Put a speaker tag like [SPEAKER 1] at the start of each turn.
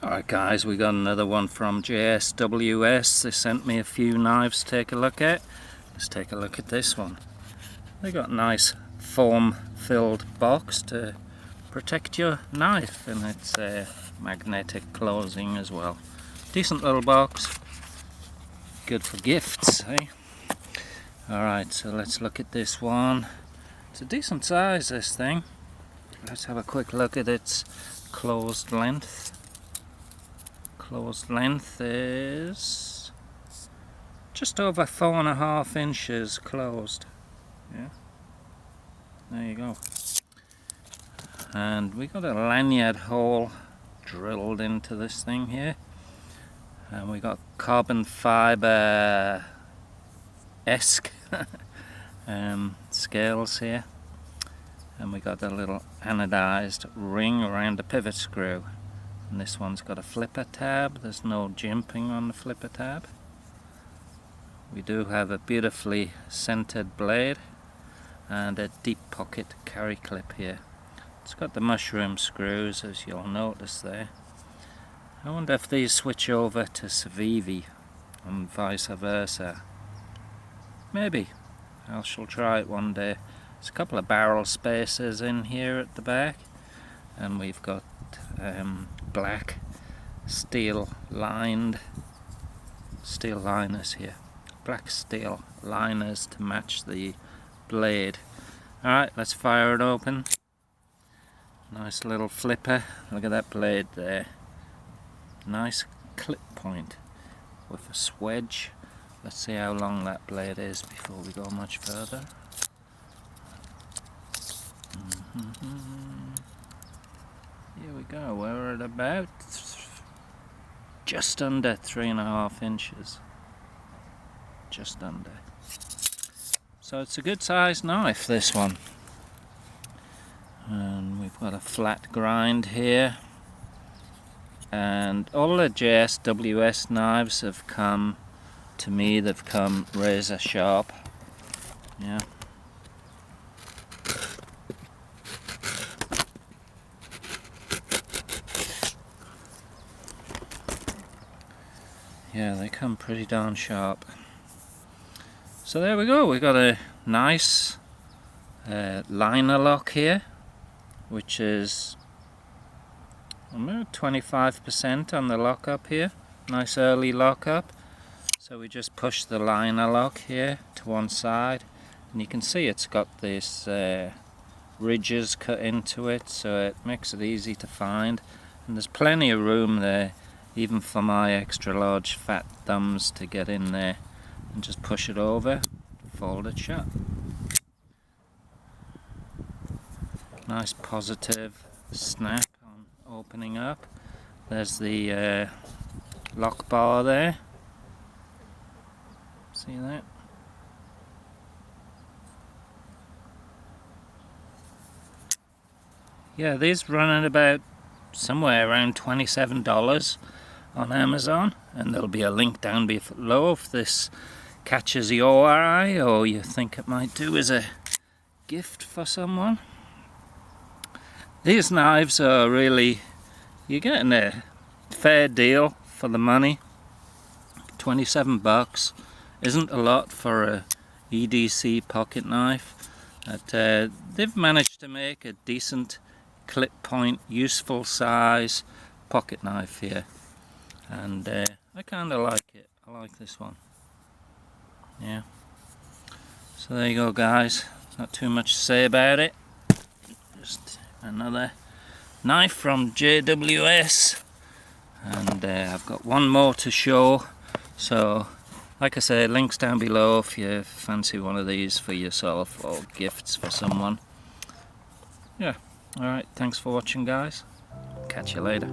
[SPEAKER 1] Alright guys, we got another one from JSWS. They sent me a few knives to take a look at. Let's take a look at this one. They got a nice foam filled box to protect your knife, and it's a magnetic closing as well. Decent little box, good for gifts, eh? Alright, so let's look at this one. It's a decent size, this thing. Let's have a quick look at its closed length. Closed length is just over 4.5 inches closed. Yeah, there you go. And we got a lanyard hole drilled into this thing here, and we got carbon fiber esque scales here, and we got a little anodized ring around the pivot screw. And this one's got a flipper tab. There's no jimping on the flipper tab. We do have a beautifully centered blade and a deep pocket carry clip here. It's got the mushroom screws, as you'll notice there. I wonder if these switch over to Civivi and vice versa. Maybe. I shall try it one day. There's a couple of barrel spacers in here at the back, and we've got black steel liners here. Black steel liners to match the blade. Alright, let's fire it open. Nice little flipper. Look at that blade there. Nice clip point with a swedge. Let's see how long that blade is before we go much further. Here we go, we're at about just under 3.5 inches. Just under. So it's a good sized knife, this one. And we've got a flat grind here. And all the JSWS knives have come to me, they've come razor sharp. Yeah. Yeah, they come pretty darn sharp. So there we go, we got a nice liner lock here, which is about 25% on the lockup here. Nice early lockup. So we just push the liner lock here to one side, and you can see it's got these ridges cut into it, so it makes it easy to find. And there's plenty of room there, even for my extra large fat thumbs to get in there, and just push it over, fold it shut. Nice positive snap on opening up. There's the lock bar there. See that? Yeah, these run at about somewhere around $27 on Amazon, and there'll be a link down below if this catches your eye or you think it might do as a gift for someone. These knives are really, you're getting a fair deal for the money. 27 bucks isn't a lot for a EDC pocket knife, but they've managed to make a decent clip point, useful size pocket knife here, and I kind of like it. I like this one. Yeah. So there you go, guys. Not too much to say about it. Just another knife from JSWS, and I've got one more to show. So, like I say, links down below if you fancy one of these for yourself or gifts for someone. Yeah. Alright, thanks for watching, guys. Catch you later.